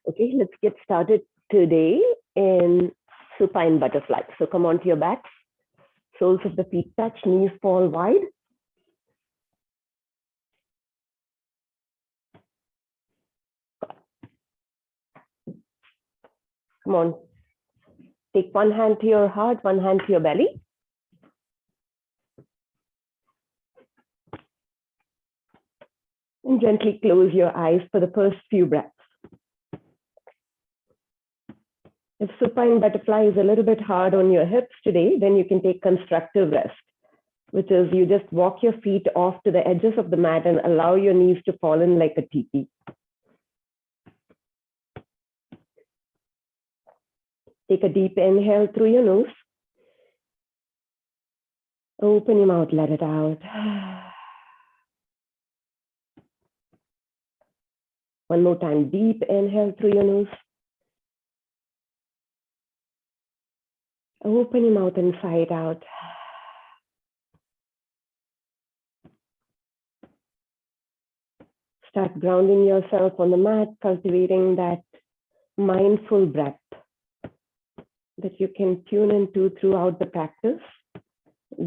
Okay, let's get started today in supine butterfly. So come onto your backs, soles of the feet touch, knees fall wide. Come on, take one hand to your heart, one hand to your belly. And gently close your eyes for the first few breaths. If supine butterfly is a little bit hard on your hips today, then you can take constructive rest, which is you just walk your feet off to the edges of the mat and allow your knees to fall in like a teepee. Take a deep inhale through your nose. Open your mouth, let it out. One more time, deep inhale through your nose. Open your mouth and sigh it out. Start grounding yourself on the mat, cultivating that mindful breath that you can tune into throughout the practice.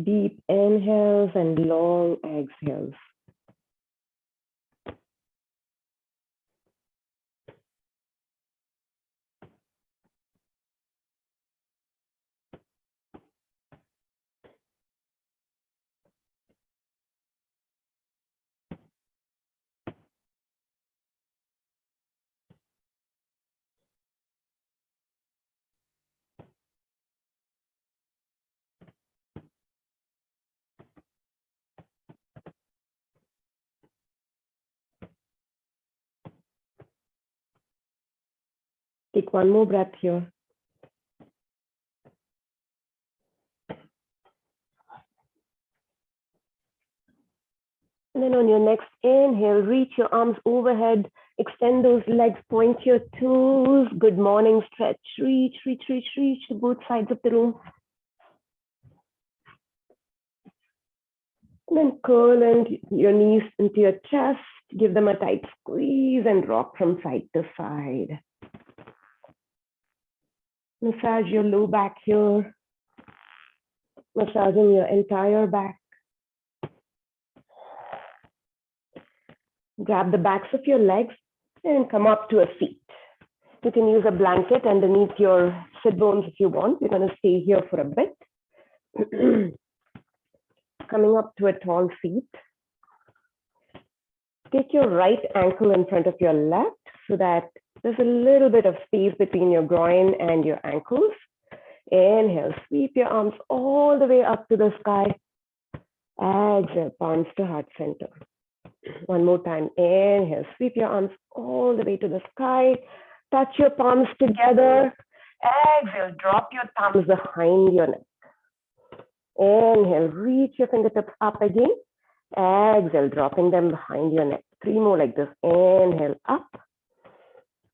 Deep inhales and long exhales. Take one more breath here. And then on your next inhale, reach your arms overhead, extend those legs, point your toes. Good morning stretch. Reach, reach, reach, reach to both sides of the room. And then curl in your knees into your chest. Give them a tight squeeze and rock from side to side. Massage your low back here. Massaging your entire back. Grab the backs of your legs and come up to a seat. You can use a blanket underneath your sit bones if you want. You're going to stay here for a bit. Coming up to a tall seat. Take your right ankle in front of your left so that there's a little bit of space between your groin and your ankles. Inhale, sweep your arms all the way up to the sky. Exhale, palms to heart center. One more time. Inhale, sweep your arms all the way to the sky. Touch your palms together. Exhale, drop your thumbs behind your neck. Inhale, reach your fingertips up again. Exhale, dropping them behind your neck. 3 more like this. Inhale, up.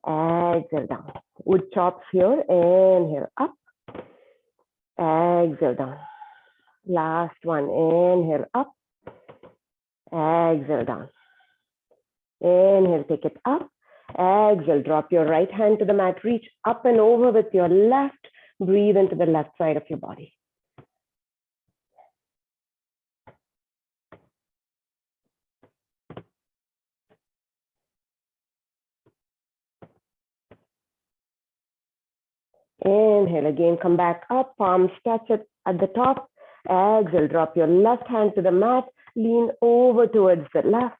Exhale, down. Wood chops here. Inhale, up. Exhale, down. Last one. Inhale, up. Exhale, down. Inhale, take it up. Exhale, drop your right hand to the mat. Reach up and over with your left. Breathe into the left side of your body. Inhale, again, come back up. Palms touch it at the top. Exhale, drop your left hand to the mat. Lean over towards the left.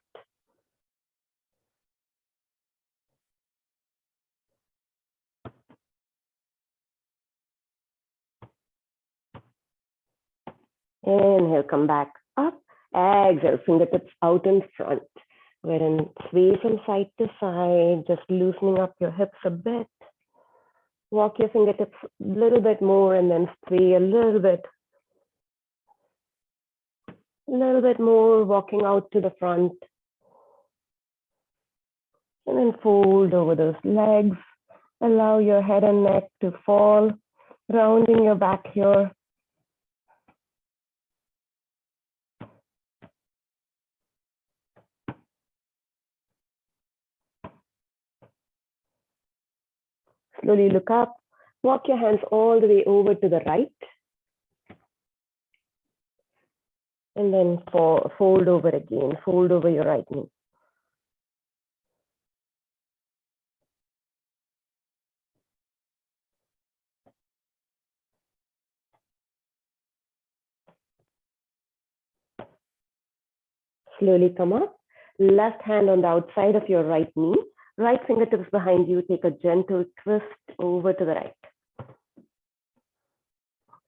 Inhale, come back up. Exhale, fingertips out in front. Wherein sway from side to side, just loosening up your hips a bit. Walk your fingertips a little bit more and then sway a little bit. A little bit more, walking out to the front. And then fold over those legs. Allow your head and neck to fall, rounding your back here. Slowly look up, walk your hands all the way over to the right, and then fold over again, fold over your right knee. Slowly come up, left hand on the outside of your right knee, right fingertips behind you, take a gentle twist over to the right.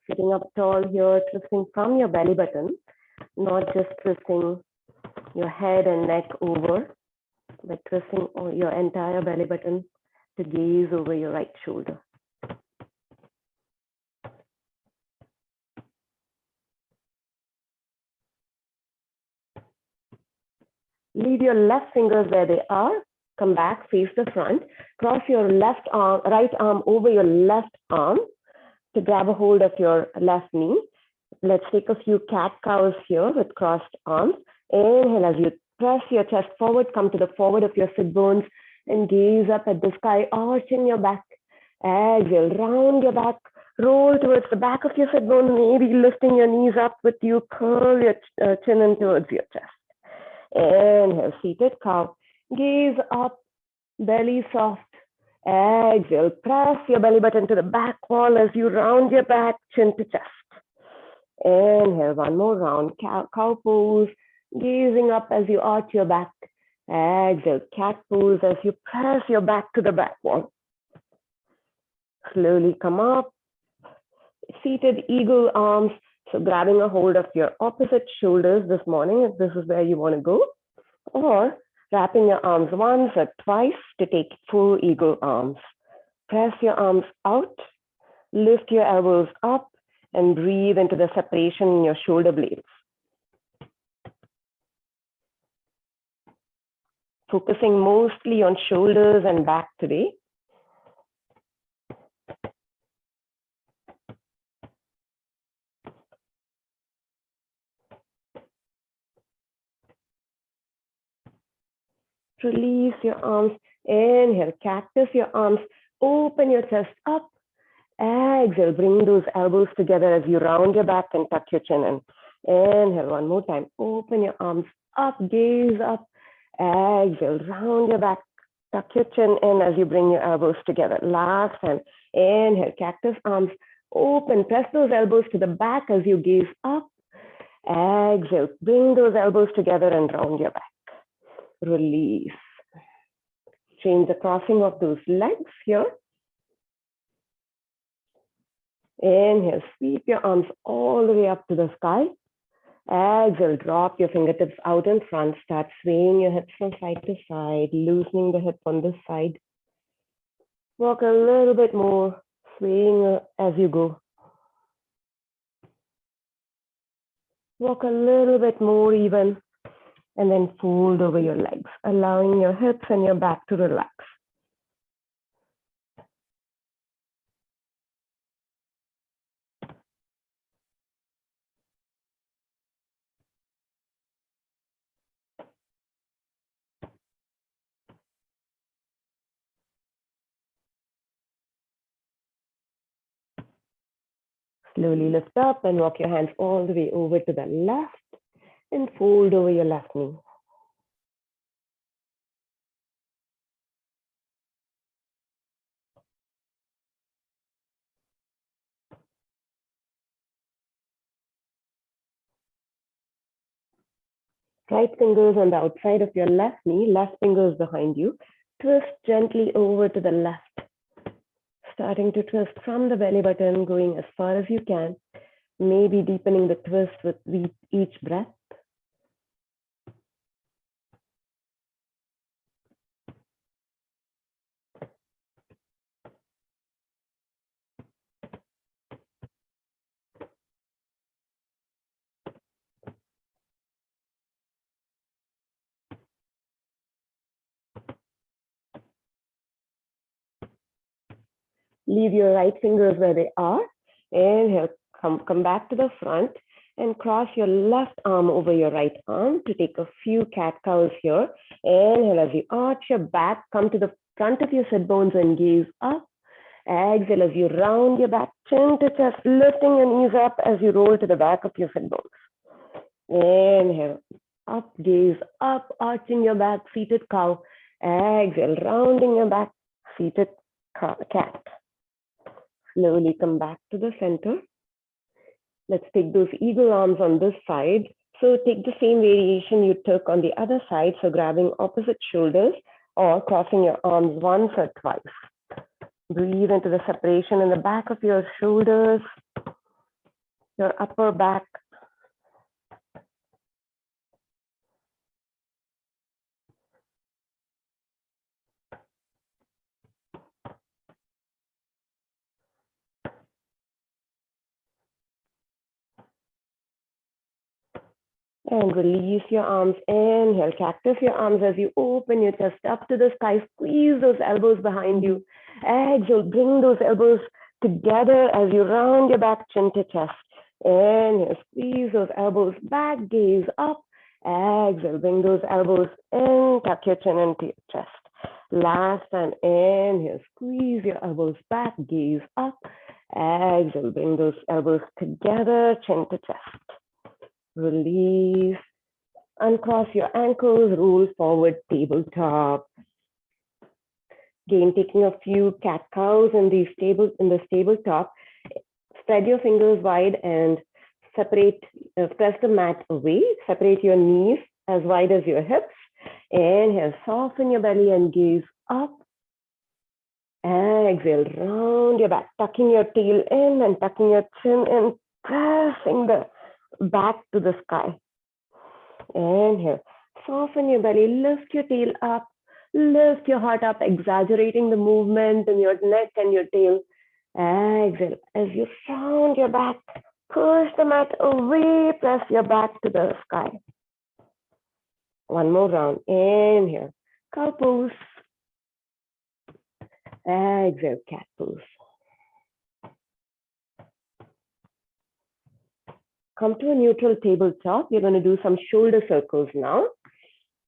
Sitting up tall here, twisting from your belly button, not just twisting your head and neck over, but twisting your entire belly button to gaze over your right shoulder. Leave your left fingers where they are. Come back, face the front. Cross your right arm over your left arm to grab a hold of your left knee. Let's take a few cat-cows here with crossed arms. Inhale as you press your chest forward, come to the forward of your sit bones and gaze up at the sky, arching your back. Exhale, round your back, roll towards the back of your sit bones, maybe lifting your knees up with you, curl your chin in towards your chest. Inhale, seated cow, gaze up, belly soft. Exhale, press your belly button to the back wall as you round your back, chin to chest. Inhale, one more round, cow pose, gazing up as you arch your back. Exhale, cat pose as you press your back to the back wall. Slowly come up, seated eagle arms. So grabbing a hold of your opposite shoulders this morning, if this is where you want to go, or wrapping your arms once or twice to take full eagle arms. Press your arms out, lift your elbows up, and breathe into the separation in your shoulder blades. Focusing mostly on shoulders and back today. Release your arms. Inhale, cactus your arms. Open your chest up. Exhale, bring those elbows together as you round your back and tuck your chin in. Inhale, one more time. Open your arms up, gaze up. Exhale, round your back, tuck your chin in as you bring your elbows together. Last time. Inhale, cactus arms. Open, press those elbows to the back as you gaze up. Exhale, bring those elbows together and round your back. Release. Change the crossing of those legs here. Inhale, sweep your arms all the way up to the sky. Exhale, drop your fingertips out in front. Start swaying your hips from side to side, loosening the hip on this side. Walk a little bit more, swaying as you go. Walk a little bit more even, and then fold over your legs, allowing your hips and your back to relax. Slowly lift up and walk your hands all the way over to the left and fold over your left knee. Right fingers on the outside of your left knee, left fingers behind you. Twist gently over to the left. Starting to twist from the belly button, going as far as you can. Maybe deepening the twist with each breath. Leave your right fingers where they are. Inhale, come back to the front and cross your left arm over your right arm to take a few cat-cows here. Inhale as you arch your back, come to the front of your sit bones and gaze up. Exhale as you round your back, chin to chest, lifting your knees up as you roll to the back of your sit bones. Inhale, up, gaze up, arching your back, seated cow. Exhale, rounding your back, seated cat. Slowly come back to the center. Let's take those eagle arms on this side. So take the same variation you took on the other side. So grabbing opposite shoulders or crossing your arms once or twice. Breathe into the separation in the back of your shoulders, your upper back. And release your arms. Inhale, cactus your arms as you open your chest up to the sky. Squeeze those elbows behind you. Exhale, bring those elbows together as you round your back, chin to chest. Inhale, squeeze those elbows back, gaze up. Exhale, bring those elbows in, tuck your chin into your chest. Last time, inhale, squeeze your elbows back, gaze up. Exhale, bring those elbows together, chin to chest. Release, uncross your ankles, roll forward, tabletop. Again, taking a few cat cows in the tabletop. Spread your fingers wide and separate, press the mat away. Separate your knees as wide as your hips. Inhale, soften your belly and gaze up. Exhale, round your back, tucking your tail in and tucking your chin in, pressing the back to the sky. Inhale, soften your belly, lift your tail up, lift your heart up, exaggerating the movement in your neck and your tail. Exhale, as you round your back, push the mat away, press your back to the sky. One more round. Inhale, cow pose. Exhale, cat pose. Come to a neutral tabletop. You're going to do some shoulder circles now.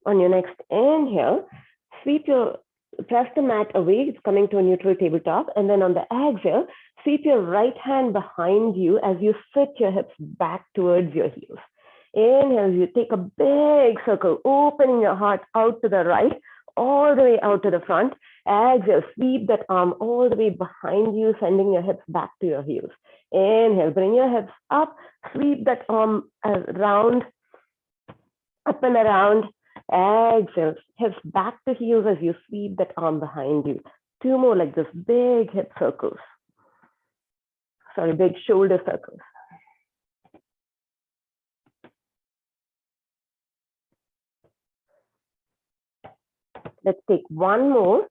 On your next inhale, press the mat away. It's coming to a neutral tabletop. And then on the exhale, sweep your right hand behind you as you sit your hips back towards your heels. Inhale, you take a big circle, opening your heart out to the right, all the way out to the front. Exhale, sweep that arm all the way behind you, sending your hips back to your heels. Inhale, bring your hips up, sweep that arm around, up and around. Exhale, hips back to heels as you sweep that arm behind you. Two more like this, big hip circles. Sorry, big shoulder circles. Let's take one more.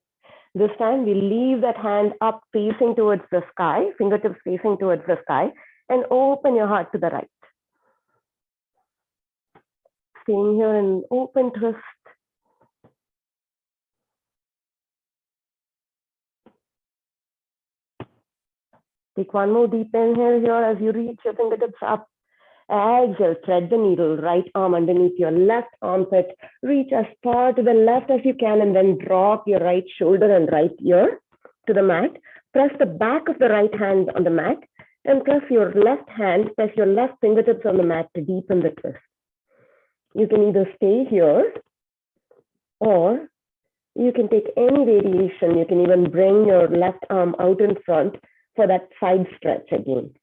This time we leave that hand up facing towards the sky, fingertips facing towards the sky, and open your heart to the right. Staying here in open twist. Take one more deep inhale here as you reach your fingertips up. Exhale, thread the needle, right arm underneath your left armpit. Reach as far to the left as you can and then drop your right shoulder and right ear to the mat. Press the back of the right hand on the mat and press your left fingertips on the mat to deepen the twist. You can either stay here or you can take any variation. You can even bring your left arm out in front for that side stretch again.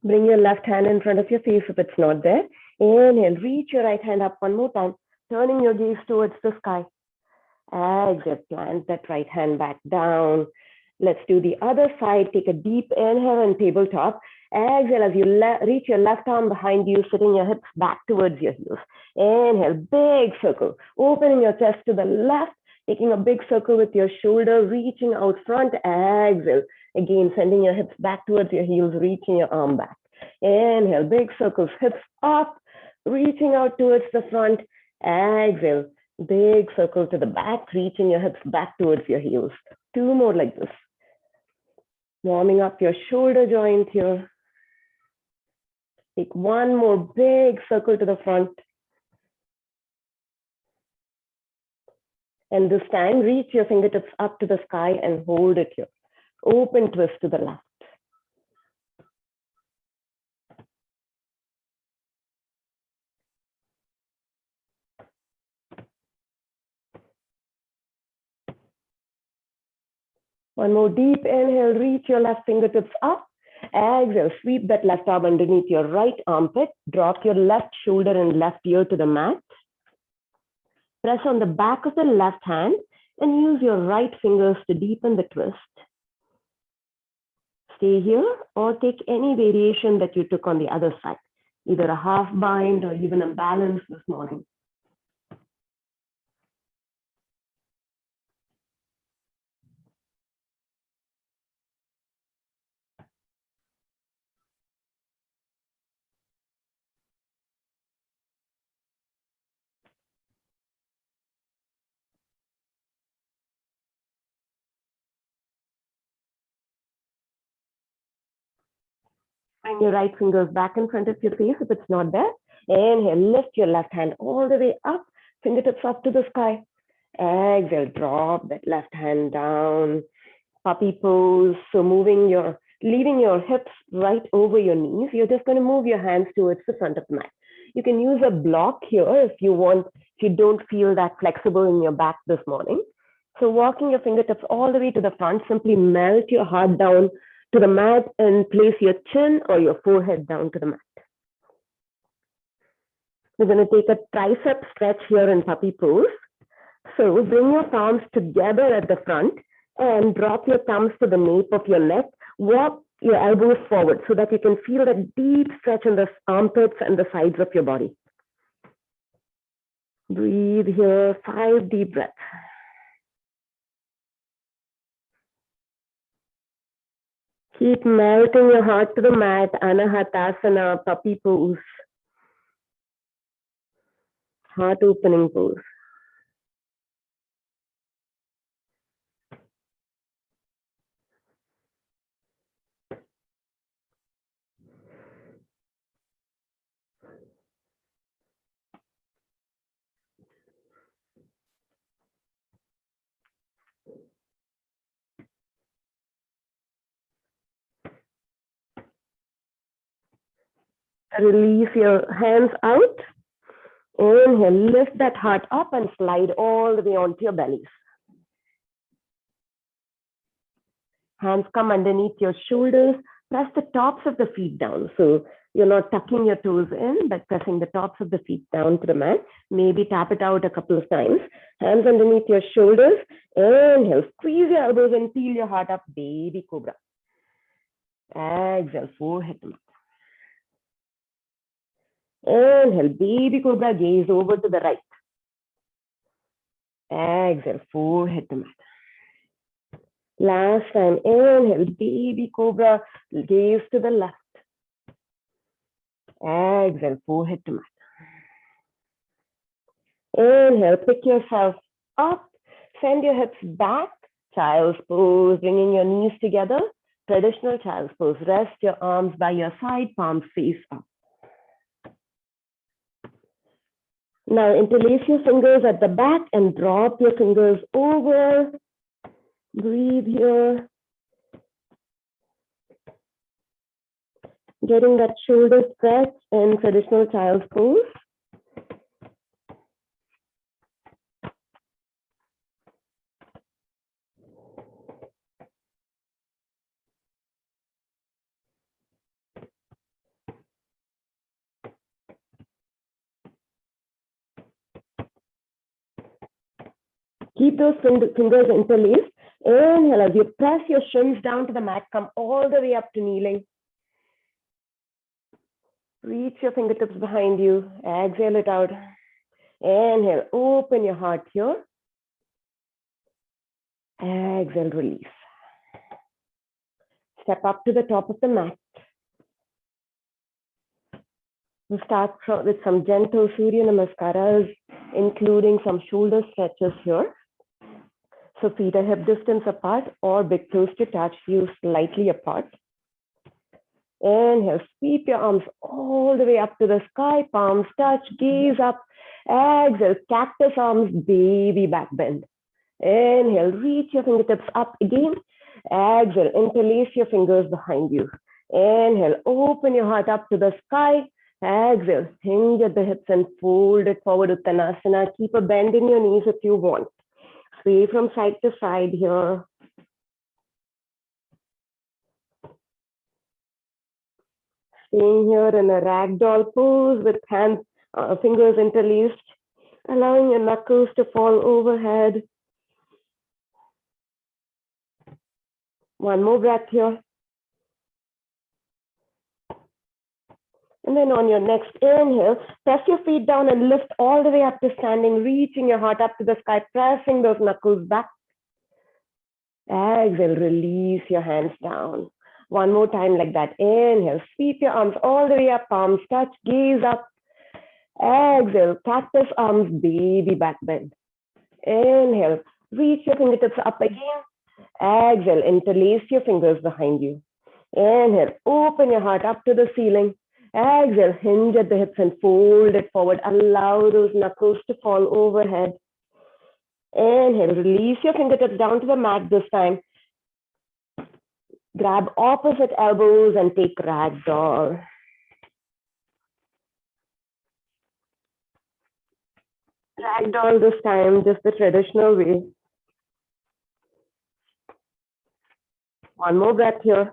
Bring your left hand in front of your face if it's not there. Inhale, reach your right hand up one more time, turning your gaze towards the sky. Exhale, plant that right hand back down. Let's do the other side. Take a deep inhale and tabletop. Exhale as you reach your left arm behind you, sitting your hips back towards your heels. Inhale, big circle, opening your chest to the left, taking a big circle with your shoulder, reaching out front. Exhale, again, sending your hips back towards your heels, reaching your arm back. Inhale, big circles, hips up, reaching out towards the front. Exhale, big circle to the back, reaching your hips back towards your heels. Two more like this. Warming up your shoulder joint here. Take one more big circle to the front. And this time, reach your fingertips up to the sky and hold it here. Open twist to the left. One more deep inhale, reach your left fingertips up. Exhale, sweep that left arm underneath your right armpit. Drop your left shoulder and left ear to the mat. Press on the back of the left hand and use your right fingers to deepen the twist. Stay here or take any variation that you took on the other side, either a half bind or even a balance this morning. Bring your right fingers back in front of your face if it's not there. Inhale, lift your left hand all the way up, fingertips up to the sky. Exhale, drop that left hand down, puppy pose. So leaving your hips right over your knees. You're just going to move your hands towards the front of the mat. You can use a block here if you don't feel that flexible in your back this morning. So walking your fingertips all the way to the front, simply melt your heart down to the mat and place your chin or your forehead down to the mat. We're going to take a tricep stretch here in puppy pose. So bring your palms together at the front and drop your thumbs to the nape of your neck. Walk your elbows forward so that you can feel that deep stretch in the armpits and the sides of your body. Breathe here, 5 deep breaths. Keep melting your heart to the mat, Anahatasana, puppy pose. Heart opening pose. Release your hands out. Inhale, lift that heart up and slide all the way onto your bellies. Hands come underneath your shoulders. Press the tops of the feet down. So you're not tucking your toes in, but pressing the tops of the feet down to the mat. Maybe tap it out a couple of times. Hands underneath your shoulders. Inhale, squeeze your elbows and peel your heart up, baby cobra. Exhale, forehead to mat. Inhale, baby cobra, gaze over to the right. Exhale, forehead to mat. Last time, inhale, baby cobra, gaze to the left. Exhale, forehead to mat. Inhale, pick yourself up, send your hips back, child's pose, bringing your knees together. Traditional child's pose, rest your arms by your side, palms face up. Now interlace your fingers at the back and drop your fingers over. Breathe here. Getting that shoulder stretch in traditional child's pose. Keep those fingers interlaced. Inhale, as you press your shins down to the mat, come all the way up to kneeling. Reach your fingertips behind you. Exhale it out. Inhale, open your heart here. Exhale, release. Step up to the top of the mat. We'll start with some gentle Surya Namaskaras, including some shoulder stretches here. So feet are hip distance apart or big toes to touch, you slightly apart. Inhale, sweep your arms all the way up to the sky, palms touch, gaze up. Exhale, cactus arms, baby back bend. Inhale, reach your fingertips up again. Exhale, interlace your fingers behind you. Inhale, open your heart up to the sky. Exhale, hinge at the hips and fold it forward, Uttanasana. Keep a bend in your knees if you want. Sway from side to side here. Staying here in a ragdoll pose with hands, fingers interlaced, allowing your knuckles to fall overhead. One more breath here. And then on your next inhale, press your feet down and lift all the way up to standing, reaching your heart up to the sky, pressing those knuckles back. Exhale, release your hands down. One more time like that. Inhale, sweep your arms all the way up, palms touch, gaze up. Exhale, cactus arms, baby back bend. Inhale, reach your fingertips up again. Exhale, interlace your fingers behind you. Inhale, open your heart up to the ceiling. Exhale, hinge at the hips and fold it forward. Allow those knuckles to fall overhead. Inhale, release your fingertips down to the mat this time. Grab opposite elbows and take ragdoll. Ragdoll this time, just the traditional way. One more breath here.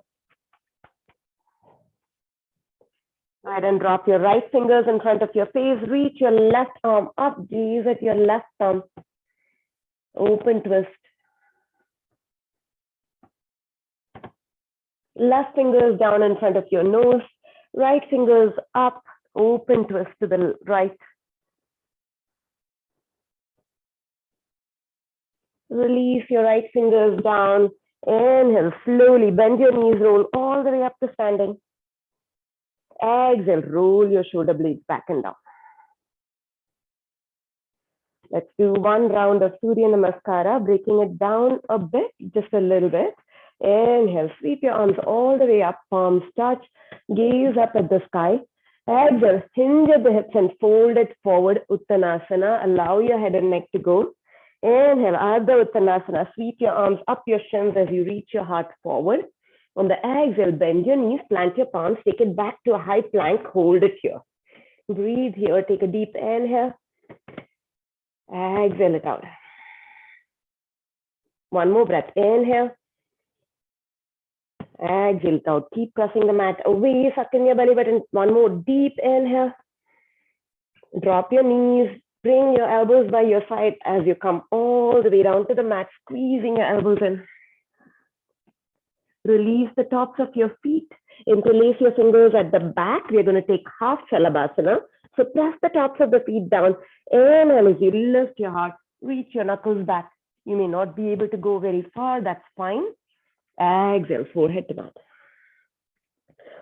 Go ahead and drop your right fingers in front of your face. Reach your left arm up, gaze at your left thumb. Open twist. Left fingers down in front of your nose. Right fingers up, open twist to the right. Release your right fingers down. Inhale, slowly bend your knees, roll all the way up to standing. Exhale, roll your shoulder blades back and down. Let's do one round of Surya Namaskara, breaking it down a bit, just a little bit. Inhale, sweep your arms all the way up, palms touch, gaze up at the sky. Exhale, hinge at the hips and fold it forward, Uttanasana. Allow your head and neck to go. Inhale, Ardha Uttanasana. Sweep your arms up your shins as you reach your heart forward. On the exhale, bend your knees, plant your palms, take it back to a high plank, hold it here. Breathe here, take a deep inhale. Exhale it out. One more breath, inhale. Exhale it out. Keep pressing the mat away, suck in your belly button. One more deep inhale. Drop your knees, bring your elbows by your side as you come all the way down to the mat, squeezing your elbows in. Release the tops of your feet. Interlace your fingers at the back. We're going to take half Shalabhasana. So press the tops of the feet down. Inhale as you lift your heart, reach your knuckles back. You may not be able to go very far. That's fine. Exhale, forehead to mat.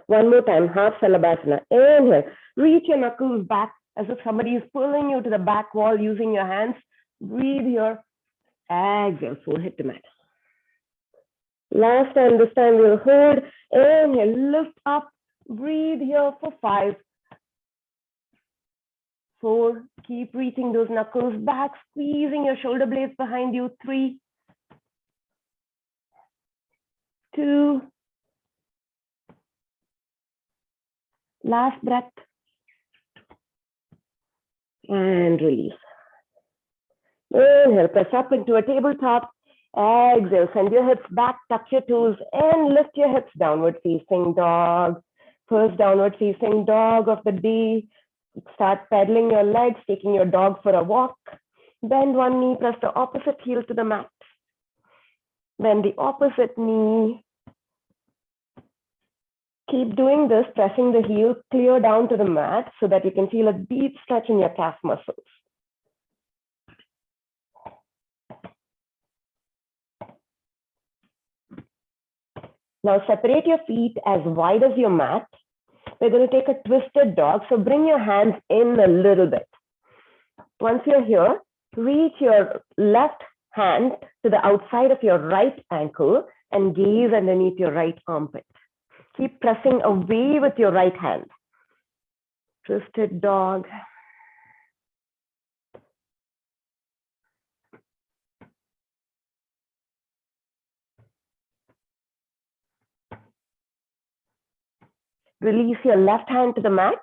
One more time, half Shalabhasana. Inhale, reach your knuckles back as if somebody is pulling you to the back wall using your hands. Breathe here. Exhale, forehead to mat. Last time, this time we'll hold. Inhale, lift up. Breathe here for 5, 4. Keep reaching those knuckles back, squeezing your shoulder blades behind you. 3, 2. Last breath. And release. Inhale, press up into a tabletop. Exhale, send your hips back, tuck your toes, and lift your hips, downward facing dog. First downward facing dog of the day. Start pedaling your legs, taking your dog for a walk. Bend one knee, press the opposite heel to the mat. Bend the opposite knee. Keep doing this, pressing the heel clear down to the mat so that you can feel a deep stretch in your calf muscles. Now separate your feet as wide as your mat. we're going to take a twisted dog. So bring your hands in a little bit. Once you're here, reach your left hand to the outside of your right ankle and gaze underneath your right armpit. Keep pressing away with your right hand. Twisted dog. Release your left hand to the mat.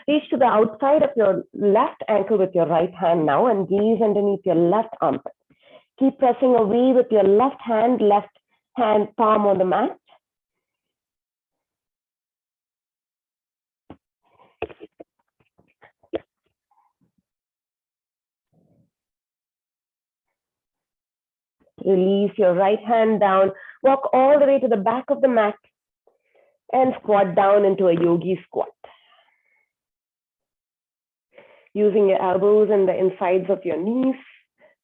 Reach to the outside of your left ankle with your right hand now and gaze underneath your left armpit. Keep pressing away with your left hand palm on the mat. Release your right hand down. Walk all the way to the back of the mat and squat down into a yogi squat. Using your elbows and the insides of your knees,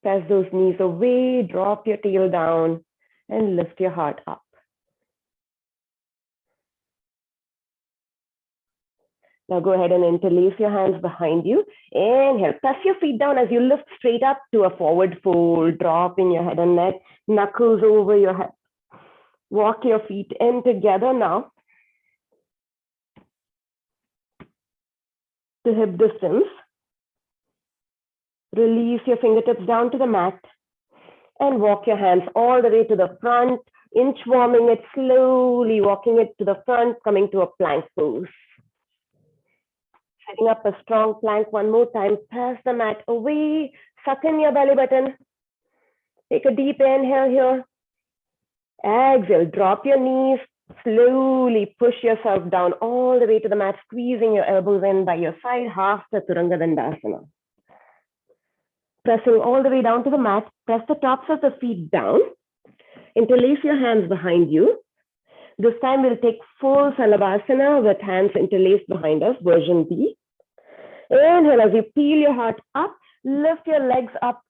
press those knees away, drop your tail down, and lift your heart up. Now go ahead and interlace your hands behind you. Inhale, press your feet down as you lift straight up to a forward fold, dropping your head and neck, knuckles over your head. Walk your feet in together now to hip distance. Release your fingertips down to the mat and walk your hands all the way to the front, inchworming it slowly, walking it to the front, coming to a plank pose. Setting up a strong plank one more time. Press the mat away, suck in your belly button. Take a deep inhale here. Exhale, drop your knees, slowly push yourself down all the way to the mat, squeezing your elbows in by your side, half the Turanga Dandasana. Pressing all the way down to the mat, press the tops of the feet down. Interlace your hands behind you. This time we'll take full Salabhasana with hands interlaced behind us, version B. Inhale as you peel your heart up, lift your legs up,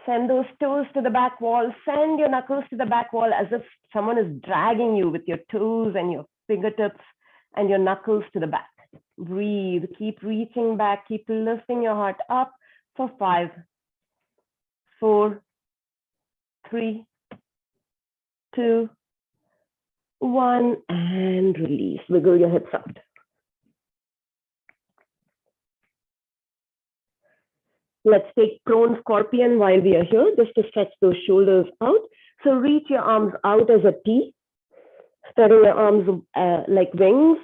send those toes to the back wall, send your knuckles to the back wall as if someone is dragging you with your toes and your fingertips and your knuckles to the back. Breathe, keep reaching back, keep lifting your heart up for 5, 4, 3, 2, 1, and release. Wiggle your hips out. Let's take prone scorpion while we are here, just to stretch those shoulders out. So reach your arms out as a T, spreading your arms like wings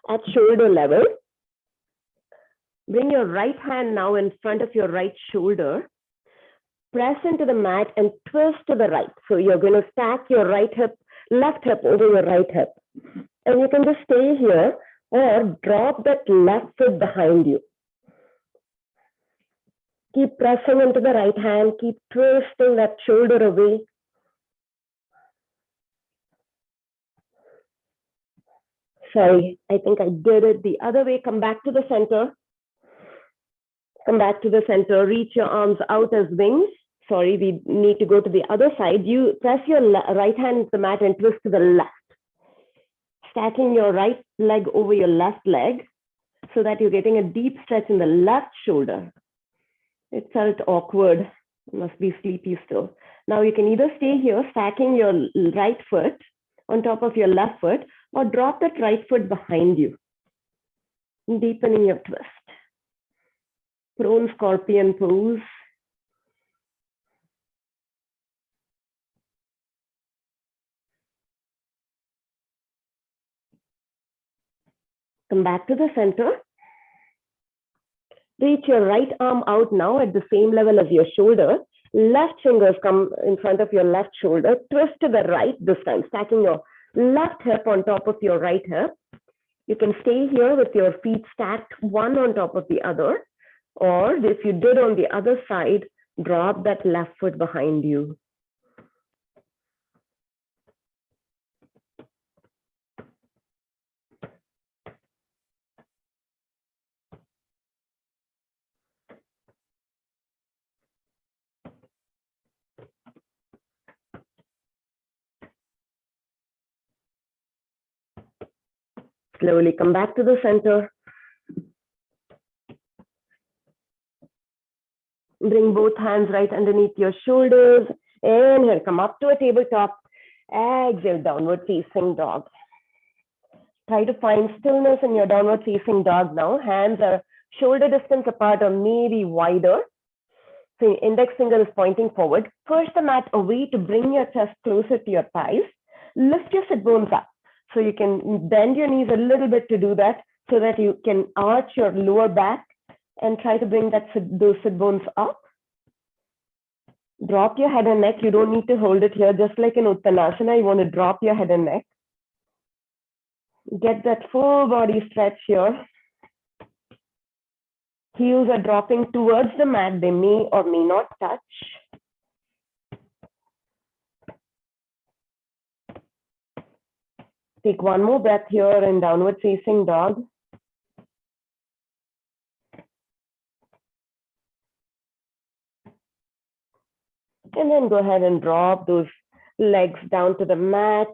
at shoulder level. Bring your right hand now in front of your right shoulder. Press into the mat and twist to the right. So you're going to stack your left hip over your right hip. And you can just stay here or drop that left foot behind you. Keep pressing into the right hand. Keep twisting that shoulder away. Sorry, I think I did it the other way. Come back to the center. Come back to the center. Reach your arms out as wings. Sorry, we need to go to the other side. You press your right hand into the mat and twist to the left. Stacking your right leg over your left leg so that you're getting a deep stretch in the left shoulder. It felt awkward. You must be sleepy still. Now you can either stay here, stacking your right foot on top of your left foot, or drop that right foot behind you, deepening your twist. Prone scorpion pose. Come back to the center. Reach your right arm out now at the same level as your shoulder. Left fingers come in front of your left shoulder. Twist to the right this time, stacking your left hip on top of your right hip. You can stay here with your feet stacked one on top of the other. Or if you did on the other side, drop that left foot behind you. Slowly come back to the center. Bring both hands right underneath your shoulders. Inhale, come up to a tabletop. Exhale, downward facing dog. Try to find stillness in your downward facing dog now. Hands are shoulder distance apart or maybe wider. So index finger is pointing forward. Push the mat away to bring your chest closer to your thighs. Lift your sit bones up. So you can bend your knees a little bit to do that so that you can arch your lower back and try to bring those sit bones up. Drop your head and neck. You don't need to hold it here. Just like in Uttanasana, you want to drop your head and neck. Get that full body stretch here. Heels are dropping towards the mat. They may or may not touch. Take one more breath here in downward facing dog. And then go ahead and drop those legs down to the mat.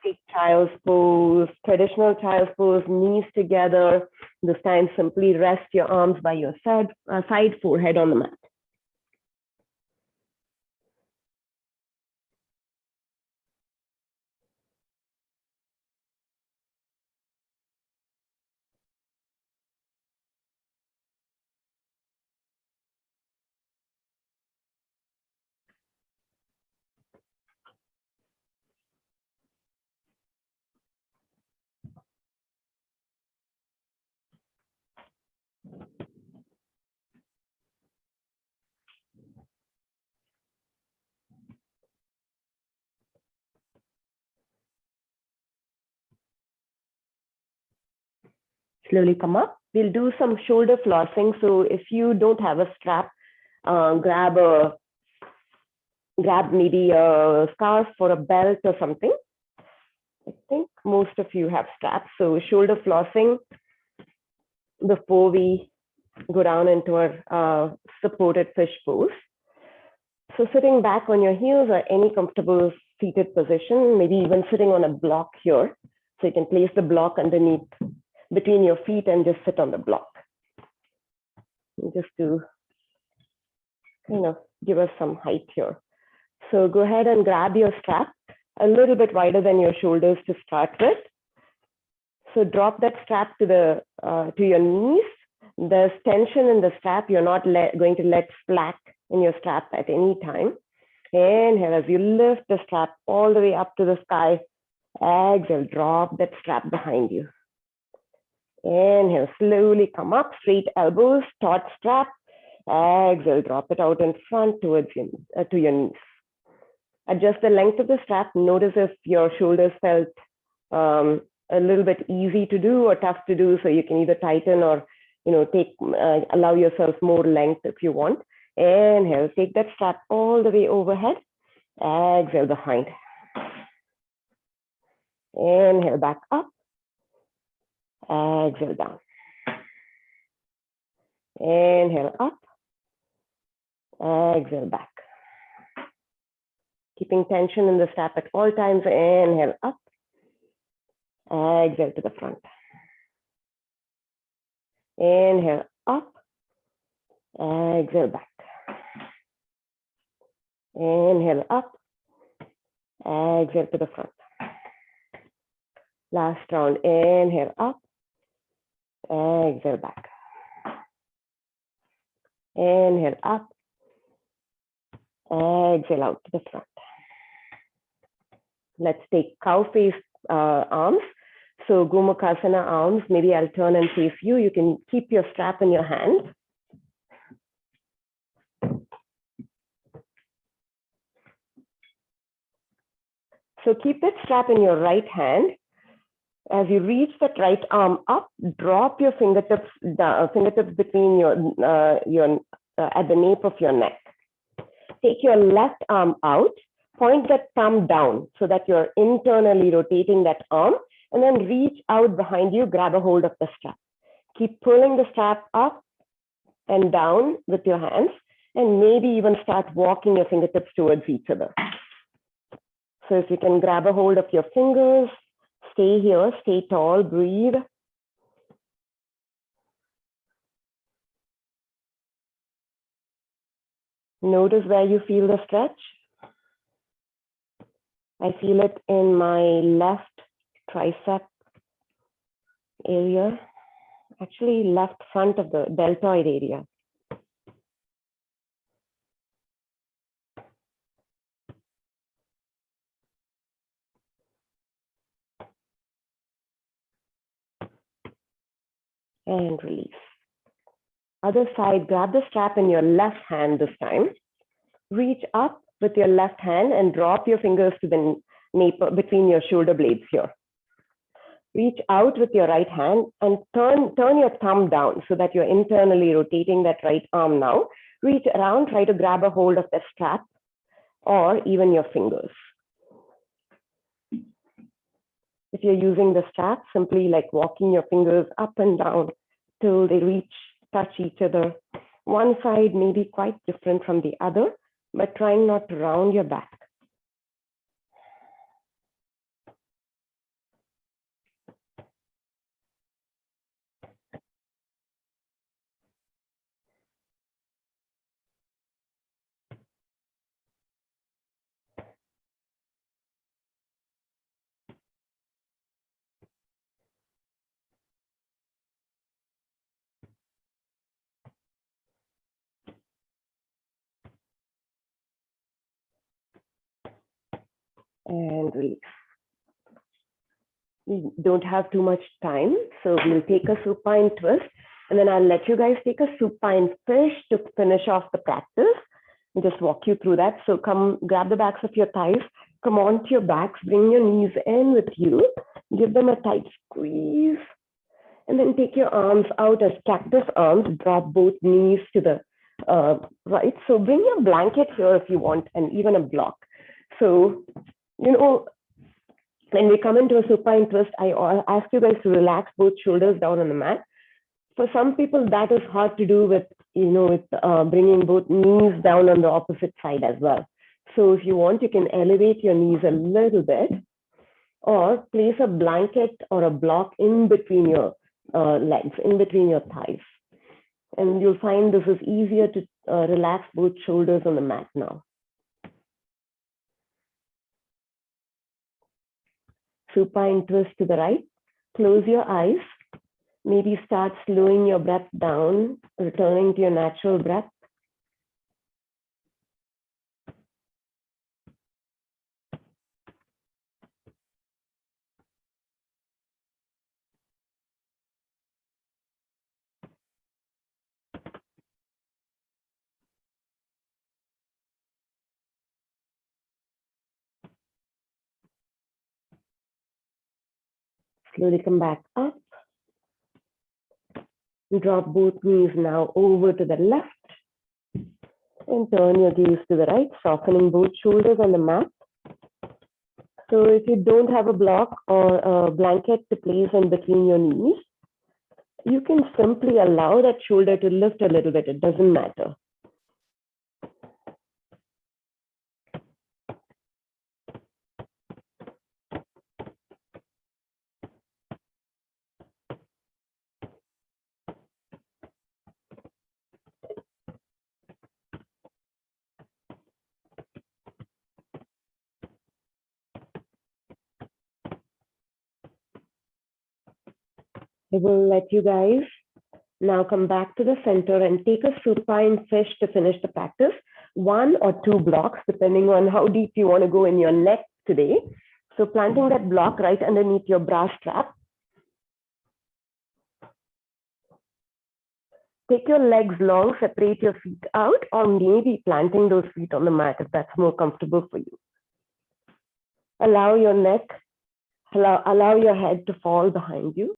Take child's pose, traditional child's pose, knees together. This time, simply rest your arms by your side, forehead on the mat. Slowly come up. We'll do some shoulder flossing. So if you don't have a strap, grab maybe a scarf or a belt or something. I think most of you have straps. So shoulder flossing before we go down into our supported fish pose. So sitting back on your heels or any comfortable seated position, maybe even sitting on a block here. So you can place the block underneath between your feet and just sit on the block. Just to kind of give us some height here. So go ahead and grab your strap a little bit wider than your shoulders to start with. So drop that strap to your knees. There's tension in the strap. You're not going to let slack in your strap at any time. Inhale as you lift the strap all the way up to the sky. Exhale, drop that strap behind you. Inhale, slowly come up, straight elbows, taut strap. Exhale, drop it out in front towards to your knees. Adjust the length of the strap. Notice if your shoulders felt a little bit easy to do or tough to do. So you can either tighten or allow yourself more length if you want. Inhale, take that strap all the way overhead. Exhale, behind. Inhale, back up. Exhale, down. Inhale, up. Exhale, back. Keeping tension in the strap at all times. Inhale, up. Exhale to the front. Inhale, up. Exhale, back. Inhale, up. Exhale to the front. Last round. Inhale, up. Exhale, back. Inhale, up. Exhale out to the front. Let's take cow face arms. So Gomukhasana arms, maybe I'll turn and face you. You can keep your strap in your hand. So keep that strap in your right hand. As you reach that right arm up, drop your fingertips between at the nape of your neck. Take your left arm out, point that thumb down so that you're internally rotating that arm, and then reach out behind you, grab a hold of the strap. Keep pulling the strap up and down with your hands, and maybe even start walking your fingertips towards each other. So if you can grab a hold of your fingers, Stay here, stay tall, breathe. Notice where you feel the stretch. I feel it in my left tricep area, actually left front of the deltoid area. And release. Other side, grab the strap in your left hand this time. Reach up with your left hand and drop your fingers to the nape between your shoulder blades here. Reach out with your right hand and turn your thumb down so that you're internally rotating that right arm now. Reach around, try to grab a hold of the strap or even your fingers. If you're using the strap, simply like walking your fingers up and down till they reach, touch each other. One side may be quite different from the other, but trying not to round your back. And release. We don't have too much time, so we'll take a supine twist, and then I'll let you guys take a supine fish to finish off the practice and just walk you through that. So come grab the backs of your thighs, come onto your backs, bring your knees in with you, give them a tight squeeze, and then take your arms out as cactus arms, drop both knees to the right. So bring your blanket here if you want, and even a block. So, you know, when we come into a supine twist, I ask you guys to relax both shoulders down on the mat. For some people, that is hard to do with, bringing both knees down on the opposite side as well. So if you want, you can elevate your knees a little bit or place a blanket or a block in between your legs, in between your thighs. And you'll find this is easier to relax both shoulders on the mat now. Supine twist to the right. Close your eyes. Maybe start slowing your breath down, returning to your natural breath. Slowly come back up. Drop both knees now over to the left. And turn your gaze to the right, softening both shoulders on the mat. So if you don't have a block or a blanket to place in between your knees, you can simply allow that shoulder to lift a little bit. It doesn't matter. I will let you guys now come back to the center and take a supine fish to finish the practice. 1 or 2 blocks, depending on how deep you want to go in your neck today. So planting that block right underneath your bra strap. Take your legs long, separate your feet out, or maybe planting those feet on the mat if that's more comfortable for you. Allow your neck, allow your head to fall behind you.